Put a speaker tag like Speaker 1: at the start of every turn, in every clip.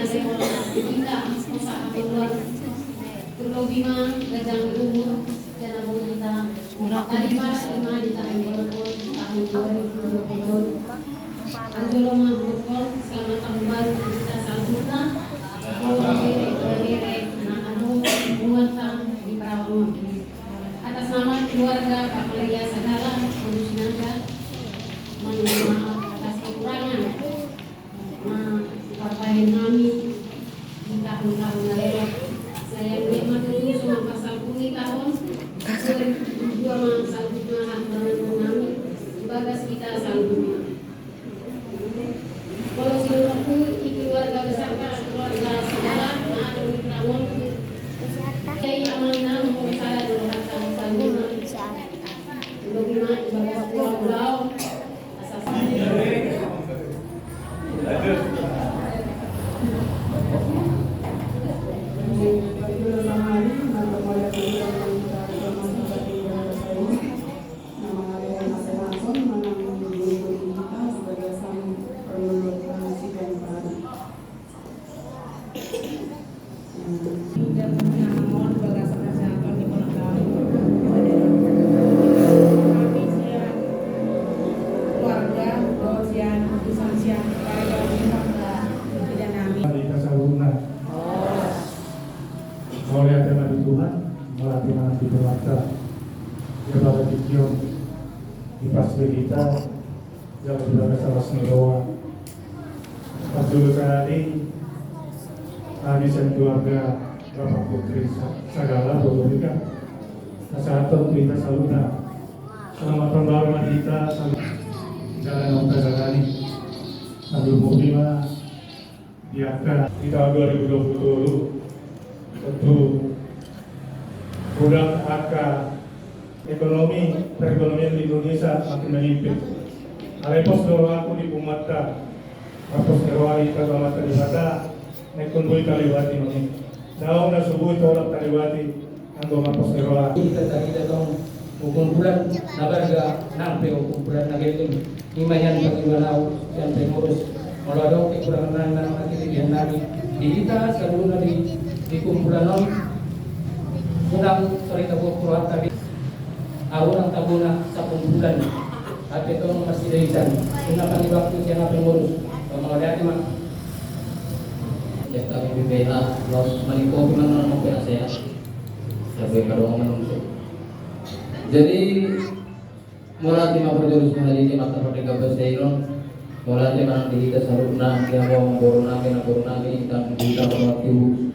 Speaker 1: nasi orang kita masa keluar terlebih gajang umur dan kita tadi pas di tahun 2020 Anjolo mengukur selamat tahun baru kita saljuta bahwa diri anak-anak buatan di Prabowo atas nama keluarga Pak Maria Sagala Kondusinaga mohon maaf atas kekurangan partai kami di tahun-tahun lalu. Saya menikmat dulu semua pasal kumi tahun 2002 saljuta kami bagas kita saljuta. Kalau seluruhku keluarga besar keluarga Sagala atau Prabowo Kiai Amanah saya dulu kata saljuta. Bagaimana ibadah pulau
Speaker 2: oleh tema di Tuhan melatih anak di bermata ya pada video di pasir kita yang berada salah sengaja pas dulu kali kami dan keluarga Bapak Putri Sagala Bodonika kesehatan kita saluna selamat tahun baru kita jalan Nongka Jalani sambil muklima diangkat di tahun 2020 tentu gudang angka ekonomi perekonomian di Indonesia makin menipis. Alepos doro aku di Pumata, apos nerwari kagama kalibata, nekundui kalibati noni. Daun na subuh tolak kalibati, anggo mapos nerwari.
Speaker 3: Kita tadi datang kumpulan nabarga nampe kumpulan nageting imayan bagaimana yang pengurus melodok kekurangan anak kita lagi di kita selalu di kumpulan non unang cerita bukuan tadi awal tabuna sa kumpulan at ito masih daisan unakan waktu siya pengurus pemengadahan mah ya kami BPH los maniko gimana mau pera saya sampai kadang menunggu jadi mulai lima berjurus mulai di mata merdeka bahasa Iron mulai mana di kita saruna dia mau borona kita mewakili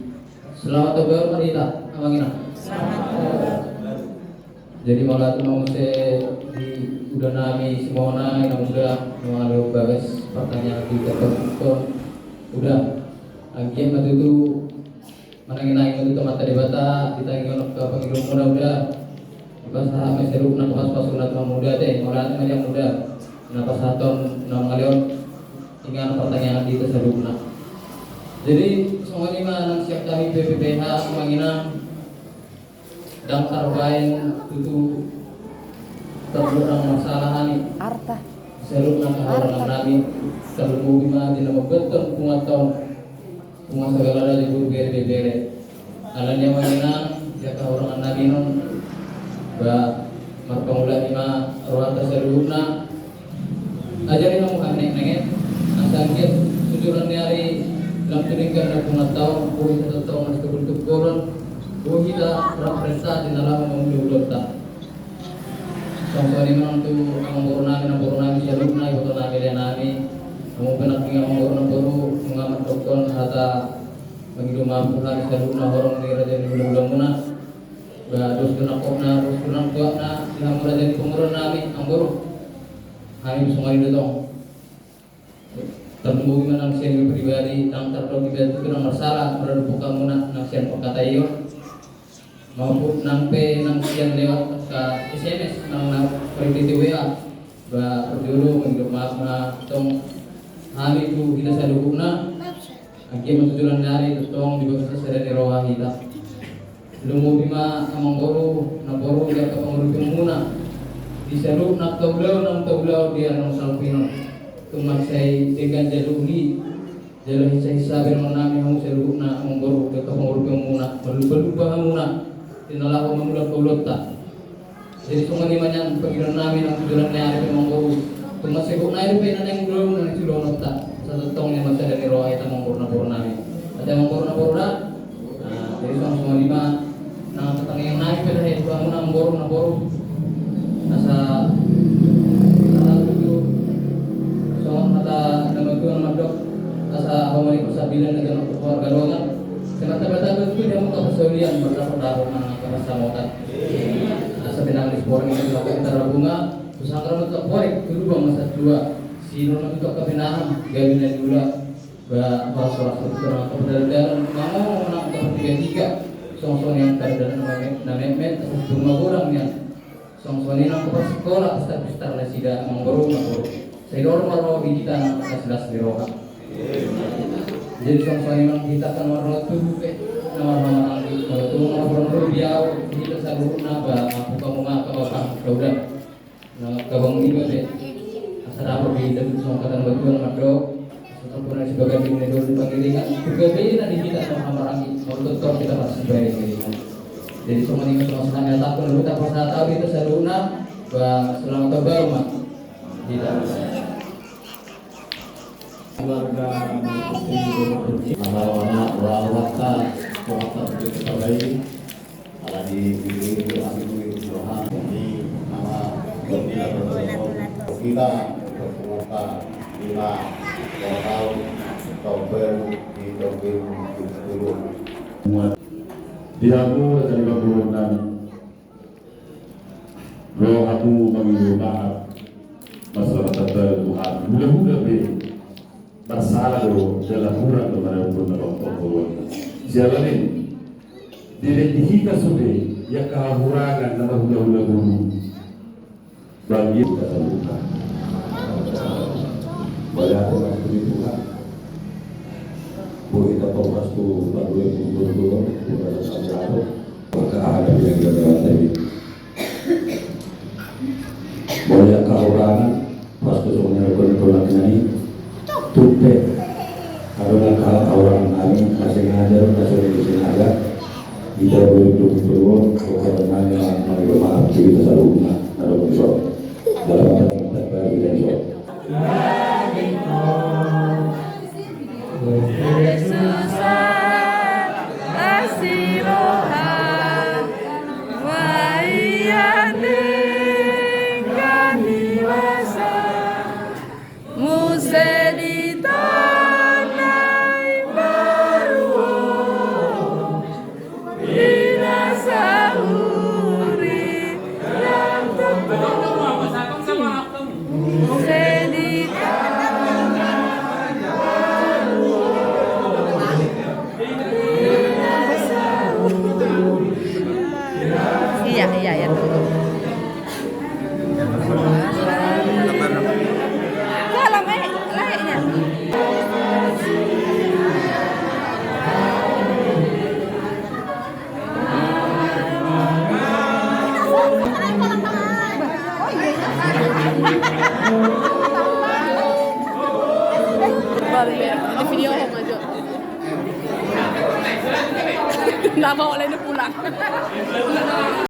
Speaker 3: selamat tahun Marita amangina jadi malah tuh mau saya di udah nami semua yang udah mengalir bagas pertanyaan kita udah akhirnya waktu itu menangin itu mata debata kita ingin ke pengilum muda udah bahasa meseru nak pas sunat muda deh malah yang muda kenapa satu nama kalian tinggal pertanyaan kita serupa jadi semua ini mana siap kami BPPH semangina daftar bain itu terkurang masalah ini seluruh orang nabi seluruh bima di nama betul pungatau pungat segala ada di bere alanya mangina siapa orang nabi non ba marpamula lima ruata seluruhna ajarin kamu aneh-aneh asangkit tujuan hari dalam peningkatan dan pengetahuan boleh kita tahu masih bentuk koron boleh kita representasi di dalam mengumpul data sampai ini menantu kamu borona siapa ibu nami dan nami kamu pernah tinggal borona baru mengamat dokter kata begitu mampu hari seluruh orang di raja di bulan mana terus kenapa terus kenapa yang berada di pengurus nami amburu hari semua itu dong tentu bagaimana nasihat pribadi yang terlalu kita itu nomor salah berada bukan muna nasihat perkata iyo maupun nampe nasihat lewat ke SMS nang perintah WA berdulu mengirim maaf tong hari itu kita sadukuna akhirnya tujuan dari tong di bawah saya di roha kita belum bima amang boru dia ke pengurus muna diseru nak taulau dia nang salpino tumak saya dengan jaluri Jalan hisa-hisa nami hong seluna mongboru ke pengurus muna berubah muna tinalah memulat ulut tak. Jadi semua manyan pagirang namin ang tujuan niya ay mongboru. Tumasibok na rin pinanang gulo ng silonot ta sa totong niya magsa dari roa ita mongboru namin. At yung mongboru na jadi semua lima na katangiyang namin pala ito muna mongboru nasa itu so mata namaguan magdok asa pamali ko sa bilan na ganun keluarga doang semata-mata itu dia mau kesulian berdapat mana kerasamotan asa pinang sporang itu lakukan antara bunga usahkan untuk korek kedua masa dua si norma itu kepinahan gawinnya dulu bahwa surat keterangan keberadaan mau menang ke 33 song-song yang keadaan namanya bunga orangnya song-song ini nang ke sekolah pesta sida mengurung saya normal mau kita kelas di roha jadi song-song yang kita kan warna tuh nama-nama itu nomor dia kita selalu naba aku kamu nggak apa udah nah kabang ini deh asal apa beda song-song betul makro sempurna sebagai pemimpin pengirikan juga beda di kita sama lagi kalau tetap kita masih baik jadi semua ini semua yang takut lalu tak pernah tahu itu selalu selamat kabar mak tidak
Speaker 4: keluarga nama wawaka kota Betawi ada di Abibu Johan di nama kita berkota 5 tahun Oktober di 2020
Speaker 5: Diaku dari bangunan roh aku mengilumahat masalah Tuhan mudah-mudah masalah lo dalam kurang kepada pun Allah jalan ini dihika sudah ya kehamurangan nama hula-hula guru bagi kita lupa banyak orang beri Tuhan boleh kita fokus tu tak boleh dulu kita sama maka ada yang kita tadi boleh kehamurangan pas tu semuanya kalau ini tupe karena orang kami masih ngajar kasih di sini ada kita belum karena yang maaf kita selalu ada besok dalam tempat kita besok
Speaker 6: Iya tuh. Kalau layaknya.
Speaker 7: Di video ako nga dyan. Nabawa lang na pulang.